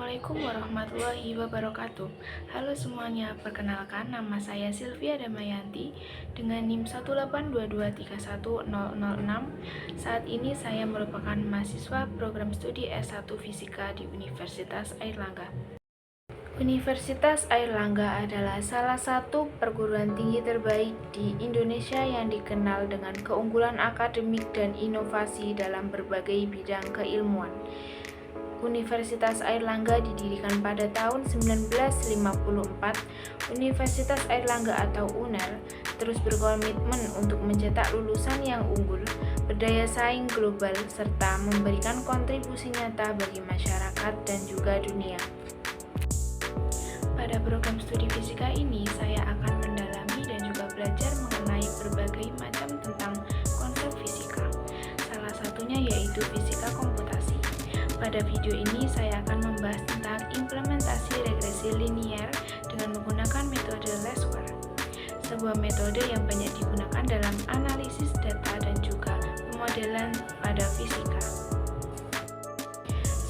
Assalamualaikum warahmatullahi wabarakatuh. Halo semuanya, perkenalkan nama saya Sylvia Damayanti dengan NIM 182231006. Saat ini saya merupakan mahasiswa program studi S1 Fisika di Universitas Airlangga. Universitas Airlangga adalah salah satu perguruan tinggi terbaik di Indonesia yang dikenal dengan keunggulan akademik dan inovasi dalam berbagai bidang keilmuan. Universitas Airlangga didirikan pada tahun 1954. Universitas Airlangga atau UNER terus berkomitmen untuk mencetak lulusan yang unggul, berdaya saing global, serta memberikan kontribusi nyata bagi masyarakat dan juga dunia. Pada program studi fisika ini, saya akan mendalami dan juga belajar mengenai berbagai macam tentang konsep fisika. Salah satunya yaitu fisika komputasi. Pada video ini saya akan membahas tentang implementasi regresi linier dengan menggunakan metode Lassware, sebuah metode yang banyak digunakan dalam analisis data dan juga pemodelan pada fisika.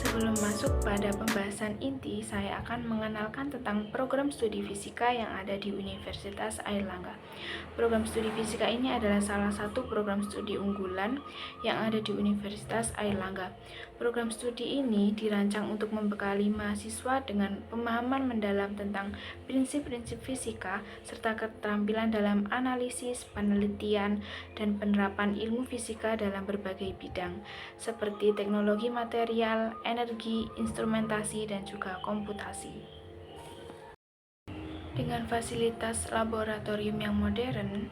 Sebelum masuk pada pembahasan inti, saya akan mengenalkan tentang program studi fisika yang ada di Universitas Airlangga. Program studi fisika ini adalah salah satu program studi unggulan yang ada di Universitas Airlangga. Program studi ini dirancang untuk membekali mahasiswa dengan pemahaman mendalam tentang prinsip-prinsip fisika serta keterampilan dalam analisis, penelitian, dan penerapan ilmu fisika dalam berbagai bidang, seperti teknologi material, energi, instrumentasi, dan juga komputasi. Dengan fasilitas laboratorium yang modern,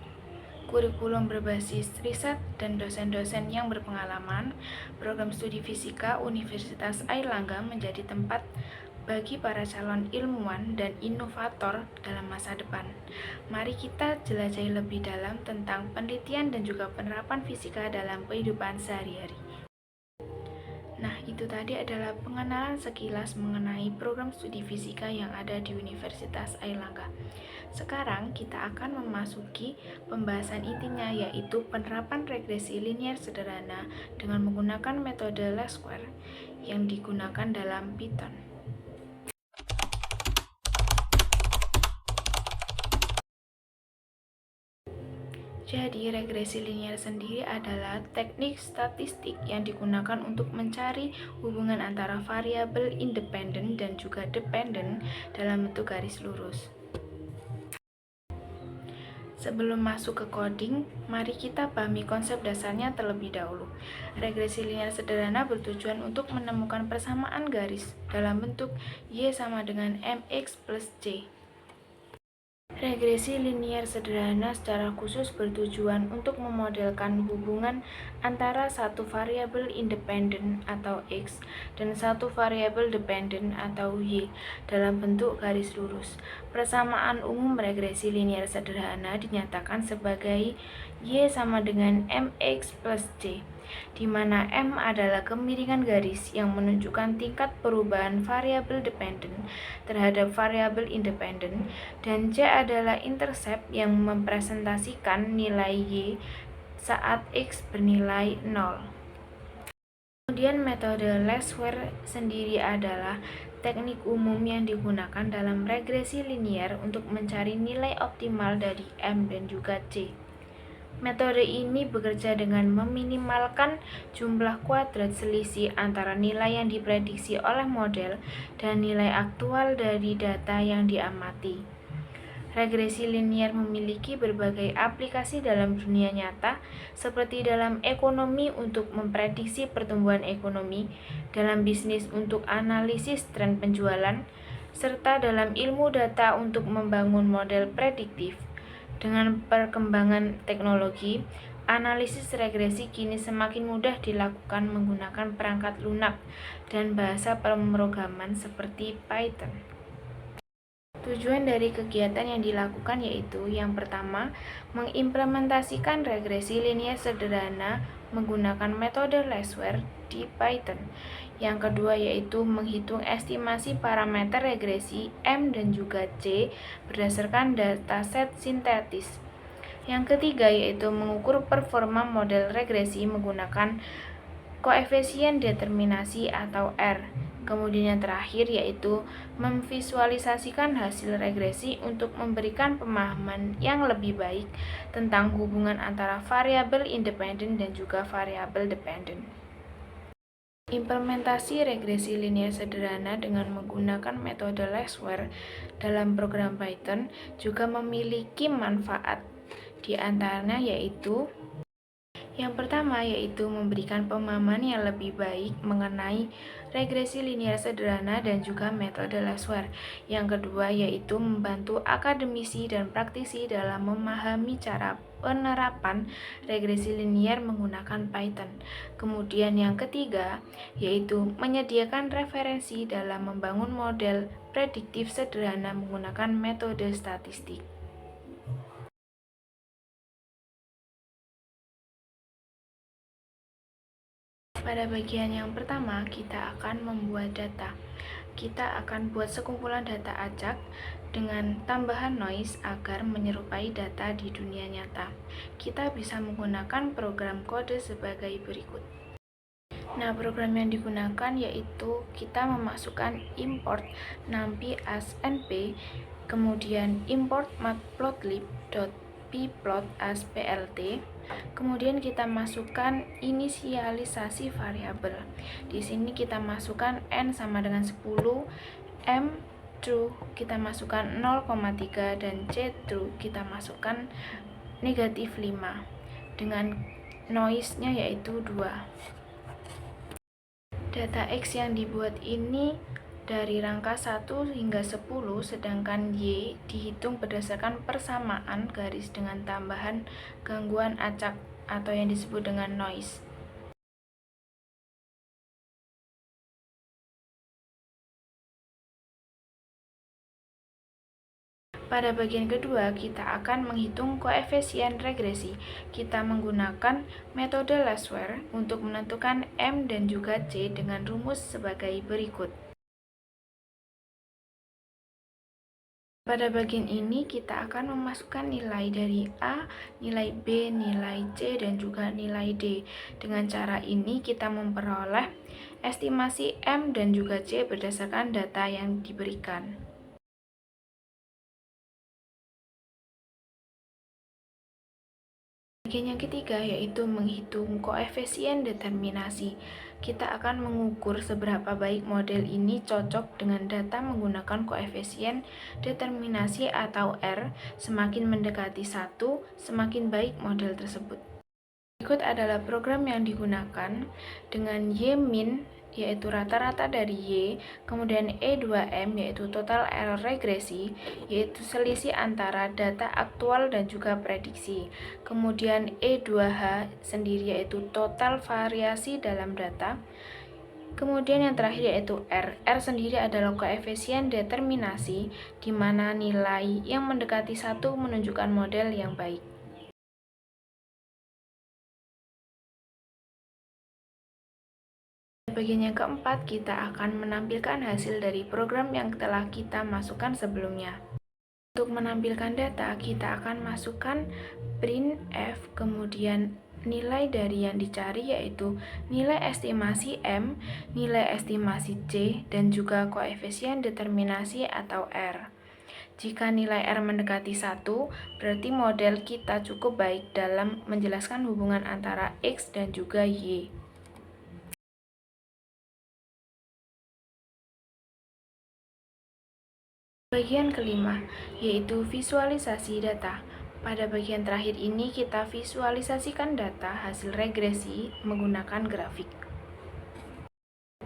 kurikulum berbasis riset, dan dosen-dosen yang berpengalaman, program studi fisika Universitas Airlangga menjadi tempat bagi para calon ilmuwan dan inovator dalam masa depan. Mari kita jelajahi lebih dalam tentang penelitian dan juga penerapan fisika dalam kehidupan sehari-hari. Nah, itu tadi adalah pengenalan sekilas mengenai program studi fisika yang ada di Universitas Airlangga. Sekarang kita akan memasuki pembahasan intinya, yaitu penerapan regresi linier sederhana dengan menggunakan metode Lassware yang digunakan dalam Python. Jadi, regresi linier sendiri adalah teknik statistik yang digunakan untuk mencari hubungan antara variabel independen dan juga dependen dalam bentuk garis lurus. Sebelum masuk ke coding, mari kita pahami konsep dasarnya terlebih dahulu. Regresi linier sederhana bertujuan untuk menemukan persamaan garis dalam bentuk Y sama dengan MX plus C. Regresi linier sederhana secara khusus bertujuan untuk memodelkan hubungan antara satu variabel independen atau X dan satu variabel dependen atau Y dalam bentuk garis lurus. Persamaan umum regresi linier sederhana dinyatakan sebagai Y sama dengan MX plus C, di mana M adalah kemiringan garis yang menunjukkan tingkat perubahan variabel dependen terhadap variabel independen, dan C adalah intercept yang mempresentasikan nilai Y saat X bernilai 0. Kemudian metode Lassware sendiri adalah teknik umum yang digunakan dalam regresi linier untuk mencari nilai optimal dari M dan juga C. Metode ini bekerja dengan meminimalkan jumlah kuadrat selisih antara nilai yang diprediksi oleh model dan nilai aktual dari data yang diamati. Regresi linier memiliki berbagai aplikasi dalam dunia nyata, seperti dalam ekonomi untuk memprediksi pertumbuhan ekonomi, dalam bisnis untuk analisis tren penjualan, serta dalam ilmu data untuk membangun model prediktif. Dengan perkembangan teknologi, analisis regresi kini semakin mudah dilakukan menggunakan perangkat lunak dan bahasa pemrograman seperti Python. Tujuan dari kegiatan yang dilakukan yaitu yang pertama, mengimplementasikan regresi linier sederhana menggunakan metode Lassware di Python. Yang kedua yaitu menghitung estimasi parameter regresi M dan juga C berdasarkan dataset sintetis. Yang ketiga yaitu mengukur performa model regresi menggunakan koefisien determinasi atau R. Kemudian yang terakhir yaitu memvisualisasikan hasil regresi untuk memberikan pemahaman yang lebih baik tentang hubungan antara variabel independen dan juga variabel dependen. Implementasi regresi linear sederhana dengan menggunakan metode Lassware dalam program Python juga memiliki manfaat. Di antaranya yaitu yang pertama yaitu memberikan pemahaman yang lebih baik mengenai regresi linear sederhana dan juga metode Lassware. Yang kedua yaitu membantu akademisi dan praktisi dalam memahami cara penerapan regresi linear menggunakan Python. Kemudian yang ketiga yaitu menyediakan referensi dalam membangun model prediktif sederhana menggunakan metode statistik. Pada bagian yang pertama, kita akan membuat data. Kita akan buat sekumpulan data acak dengan tambahan noise agar menyerupai data di dunia nyata. Kita bisa menggunakan program kode sebagai berikut. Nah, program yang digunakan yaitu kita memasukkan import numpy as np, kemudian import matplotlib.pplot as plt. Kemudian kita masukkan inisialisasi variabel. Di sini kita masukkan n sama dengan 10, m true kita masukkan 0,3 dan c true kita masukkan negatif 5 dengan noise-nya yaitu 2. Data X yang dibuat ini dari rangka 1 hingga 10, sedangkan Y dihitung berdasarkan persamaan garis dengan tambahan gangguan acak atau yang disebut dengan noise. Pada bagian kedua, kita akan menghitung koefisien regresi. Kita menggunakan metode Lassware untuk menentukan M dan juga C dengan rumus sebagai berikut. Pada bagian ini kita akan memasukkan nilai dari A, nilai B, nilai C, dan juga nilai D. Dengan cara ini kita memperoleh estimasi M dan juga C berdasarkan data yang diberikan. Bagian yang ketiga yaitu menghitung koefisien determinasi. Kita akan mengukur seberapa baik model ini cocok dengan data menggunakan koefisien determinasi atau R. Semakin mendekati 1, semakin baik model tersebut. Berikut adalah program yang digunakan dengan Y-min yaitu rata-rata dari Y, kemudian E2M yaitu total error regresi, yaitu selisih antara data aktual dan juga prediksi. Kemudian E2H sendiri yaitu total variasi dalam data. Kemudian yang terakhir yaitu R. R sendiri adalah koefisien determinasi di mana nilai yang mendekati 1 menunjukkan model yang baik. Bagian yang keempat, kita akan menampilkan hasil dari program yang telah kita masukkan sebelumnya. Untuk menampilkan data, kita akan masukkan printf, kemudian nilai dari yang dicari yaitu nilai estimasi M, nilai estimasi C, dan juga koefisien determinasi atau R. Jika nilai R mendekati 1, berarti model kita cukup baik dalam menjelaskan hubungan antara X dan juga Y. Bagian kelima, yaitu visualisasi data. Pada bagian terakhir ini kita visualisasikan data hasil regresi menggunakan grafik.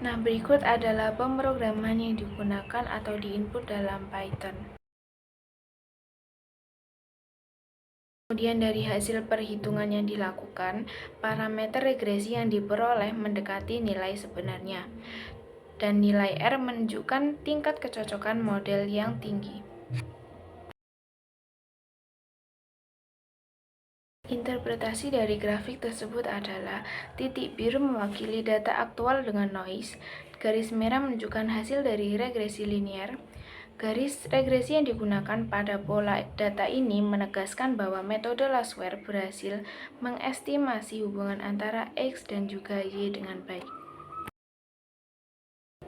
Nah, berikut adalah pemrograman yang digunakan atau diinput dalam Python. Kemudian dari hasil perhitungan yang dilakukan, parameter regresi yang diperoleh mendekati nilai sebenarnya. Dan nilai R menunjukkan tingkat kecocokan model yang tinggi. Interpretasi dari grafik tersebut adalah titik biru mewakili data aktual dengan noise, garis merah menunjukkan hasil dari regresi linear. Garis regresi yang digunakan pada pola data ini menegaskan bahwa metode Lassware berhasil mengestimasi hubungan antara X dan juga Y dengan baik.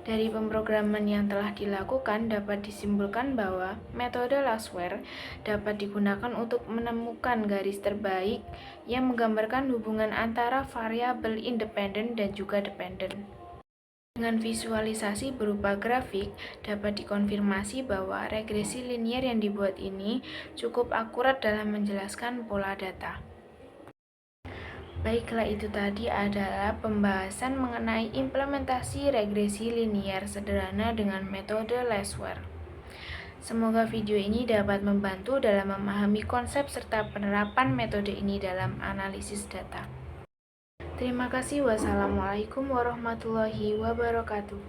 Dari pemrograman yang telah dilakukan dapat disimpulkan bahwa metode Lassware dapat digunakan untuk menemukan garis terbaik yang menggambarkan hubungan antara variabel independen dan juga dependen. Dengan visualisasi berupa grafik, dapat dikonfirmasi bahwa regresi linier yang dibuat ini cukup akurat dalam menjelaskan pola data. Baiklah, itu tadi adalah pembahasan mengenai implementasi regresi linier sederhana dengan metode Lassware. Semoga video ini dapat membantu dalam memahami konsep serta penerapan metode ini dalam analisis data. Terima kasih. Wassalamualaikum warahmatullahi wabarakatuh.